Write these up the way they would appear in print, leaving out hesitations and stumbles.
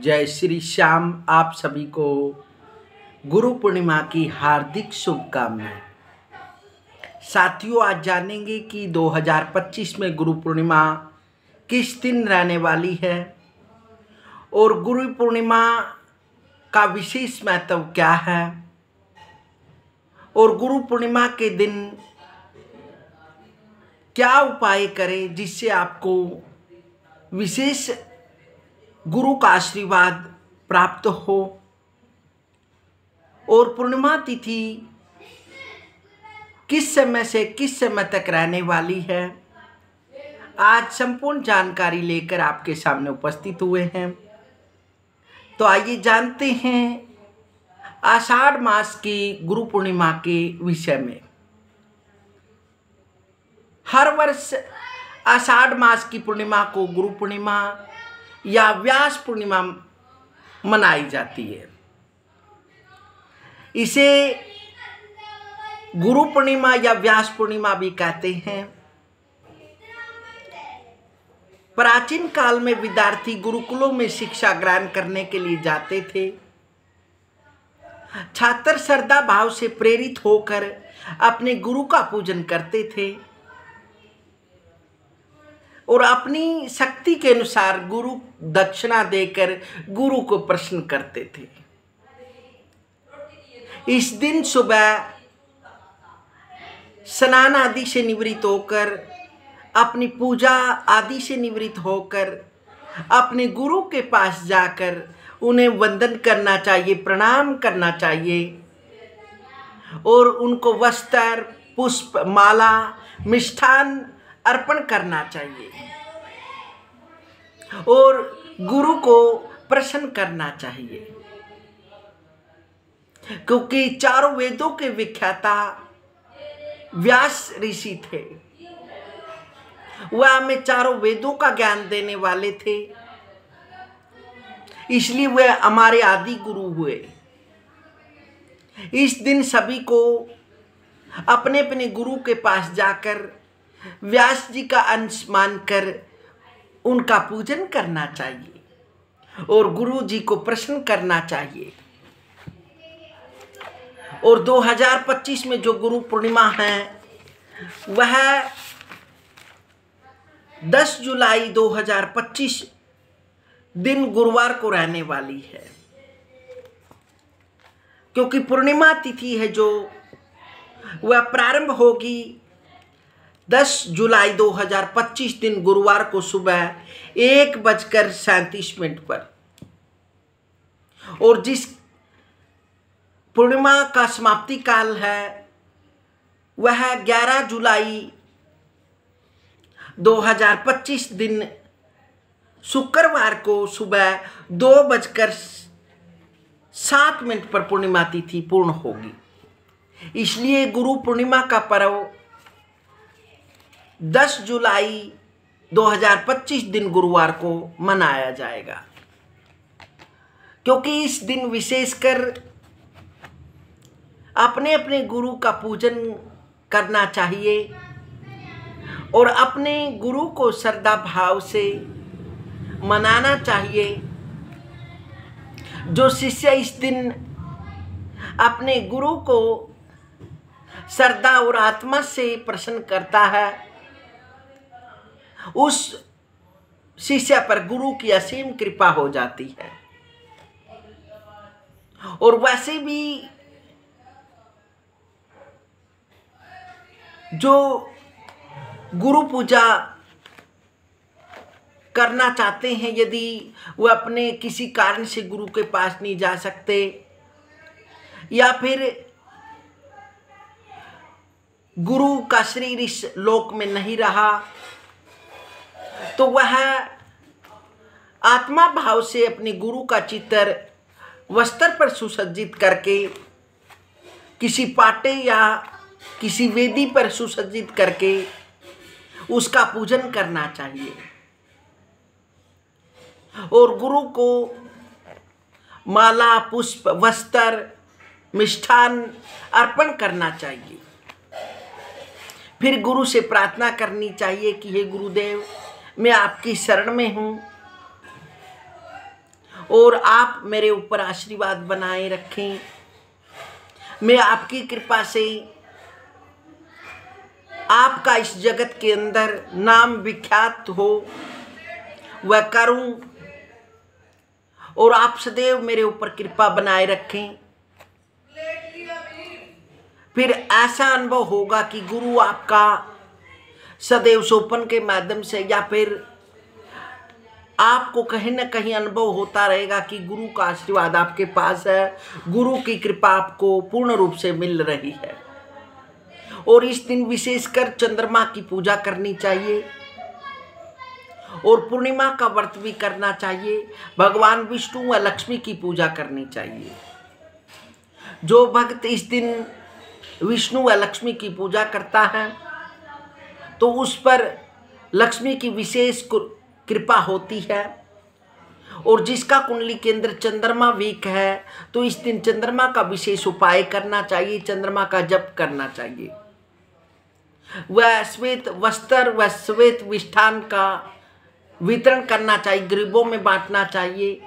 जय श्री श्याम। आप सभी को गुरु पूर्णिमा की हार्दिक शुभकामनाएं। साथियों, आज जानेंगे कि 2025 में गुरु पूर्णिमा किस दिन रहने वाली है और गुरु पूर्णिमा का विशेष महत्व क्या है और गुरु पूर्णिमा के दिन क्या उपाय करें जिससे आपको विशेष गुरु का आशीर्वाद प्राप्त हो और पूर्णिमा तिथि किस समय से किस समय तक रहने वाली है। आज संपूर्ण जानकारी लेकर आपके सामने उपस्थित हुए हैं। तो आइए जानते हैं आषाढ़ मास की गुरु पूर्णिमा के विषय में। हर वर्ष आषाढ़ मास की पूर्णिमा को गुरु पूर्णिमा या व्यास पूर्णिमा मनाई जाती है। इसे गुरु पूर्णिमा या व्यास पूर्णिमा भी कहते हैं। प्राचीन काल में विद्यार्थी गुरुकुलों में शिक्षा ग्रहण करने के लिए जाते थे। छात्र श्रद्धा भाव से प्रेरित होकर अपने गुरु का पूजन करते थे और अपनी शक्ति के अनुसार गुरु दक्षिणा देकर गुरु को प्रसन्न करते थे। इस दिन सुबह स्नान आदि से निवृत्त होकर, अपनी पूजा आदि से निवृत्त होकर अपने गुरु के पास जाकर उन्हें वंदन करना चाहिए, प्रणाम करना चाहिए और उनको वस्त्र, पुष्प, माला, मिष्ठान अर्पण करना चाहिए और गुरु को प्रसन्न करना चाहिए। क्योंकि चारों वेदों के विख्याता व्यास ऋषि थे। वह हमें चारों वेदों का ज्ञान देने वाले थे, इसलिए वह हमारे आदि गुरु हुए। इस दिन सभी को अपने अपने गुरु के पास जाकर व्यास जी का अंश मानकर उनका पूजन करना चाहिए और गुरु जी को प्रसन्न करना चाहिए। और 2025 में जो गुरु पूर्णिमा है वह 10 जुलाई 2025 दिन गुरुवार को रहने वाली है। क्योंकि पूर्णिमा तिथि है जो वह प्रारंभ होगी 10 जुलाई 2025 दिन गुरुवार को सुबह 1:37 पर और जिस पूर्णिमा का समाप्ति काल है वह 11 जुलाई 2025 दिन शुक्रवार को सुबह 2:07 पर पूर्णिमा तिथि पूर्ण होगी। इसलिए गुरु पूर्णिमा का पर्व 10 जुलाई 2025 दिन गुरुवार को मनाया जाएगा। क्योंकि इस दिन विशेषकर अपने अपने गुरु का पूजन करना चाहिए और अपने गुरु को श्रद्धा भाव से मनाना चाहिए। जो शिष्य इस दिन अपने गुरु को श्रद्धा और आत्मा से प्रसन्न करता है उस शिष्य पर गुरु की असीम कृपा हो जाती है। और वैसे भी जो गुरु पूजा करना चाहते हैं, यदि वह अपने किसी कारण से गुरु के पास नहीं जा सकते या फिर गुरु का शरीर इस लोक में नहीं रहा, तो वह आत्मा भाव से अपने गुरु का चित्र वस्त्र पर सुसज्जित करके किसी पाटे या किसी वेदी पर सुसज्जित करके उसका पूजन करना चाहिए और गुरु को माला, पुष्प, वस्त्र, मिष्ठान अर्पण करना चाहिए। फिर गुरु से प्रार्थना करनी चाहिए कि हे गुरुदेव, मैं आपकी शरण में हूँ और आप मेरे ऊपर आशीर्वाद बनाए रखें। मैं आपकी कृपा से आपका इस जगत के अंदर नाम विख्यात हो वह करूं, और आप सदैव मेरे ऊपर कृपा बनाए रखें। फिर ऐसा अनुभव होगा कि गुरु आपका सदैव सोपन के माध्यम से या फिर आपको कहीं ना कहीं अनुभव होता रहेगा कि गुरु का आशीर्वाद आपके पास है, गुरु की कृपा आपको पूर्ण रूप से मिल रही है। और इस दिन विशेषकर चंद्रमा की पूजा करनी चाहिए और पूर्णिमा का व्रत भी करना चाहिए। भगवान विष्णु व लक्ष्मी की पूजा करनी चाहिए। जो भक्त इस दिन विष्णु व लक्ष्मी की पूजा करता है तो उस पर लक्ष्मी की विशेष कृपा होती है। और जिसका कुंडली के अंदर चंद्रमा वीक है तो इस दिन चंद्रमा का विशेष उपाय करना चाहिए, चंद्रमा का जप करना चाहिए। वह श्वेत वस्त्र व श्वेत मिष्ठान का वितरण करना चाहिए, गरीबों में बांटना चाहिए।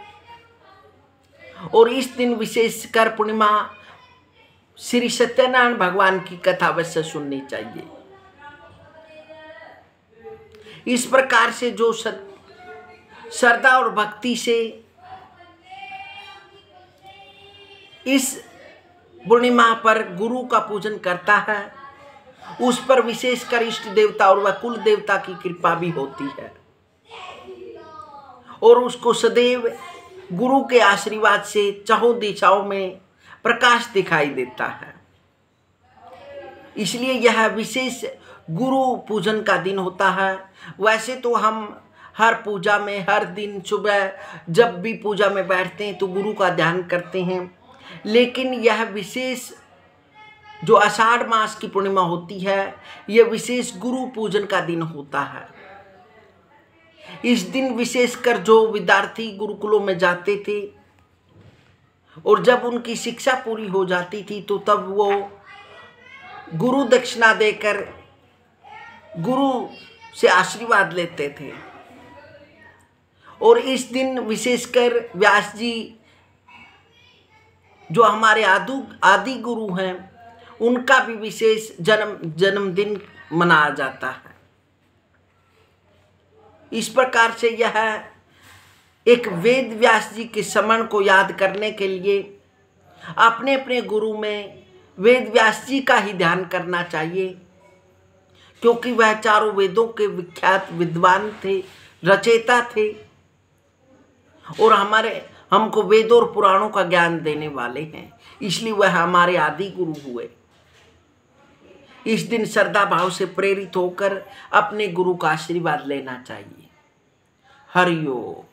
और इस दिन विशेषकर पूर्णिमा श्री सत्यनारायण भगवान की कथा अवश्य सुननी चाहिए। इस प्रकार से जो श्रद्धा और भक्ति से इस पूर्णिमा पर गुरु का पूजन करता है उस पर विशेषकर इष्ट देवता और वह कुल देवता की कृपा भी होती है और उसको सदैव गुरु के आशीर्वाद से चारों दिशाओं में प्रकाश दिखाई देता है। इसलिए यह विशेष गुरु पूजन का दिन होता है। वैसे तो हम हर पूजा में हर दिन सुबह जब भी पूजा में बैठते हैं तो गुरु का ध्यान करते हैं, लेकिन यह विशेष जो आषाढ़ मास की पूर्णिमा होती है यह विशेष गुरु पूजन का दिन होता है। इस दिन विशेषकर जो विद्यार्थी गुरुकुलों में जाते थे और जब उनकी शिक्षा पूरी हो जाती थी तो तब वो गुरु दक्षिणा देकर गुरु से आशीर्वाद लेते थे। और इस दिन विशेषकर व्यास जी जो हमारे आदि गुरु हैं उनका भी विशेष जन्मदिन मनाया जाता है। इस प्रकार से यह एक वेद व्यास जी के स्मरण को याद करने के लिए अपने अपने गुरु में वेद व्यास जी का ही ध्यान करना चाहिए, क्योंकि वह चारों वेदों के विख्यात विद्वान थे, रचयिता थे और हमको वेदों और पुराणों का ज्ञान देने वाले हैं। इसलिए वह हमारे आदि गुरु हुए। इस दिन श्रद्धा भाव से प्रेरित होकर अपने गुरु का आशीर्वाद लेना चाहिए। हरि ओम।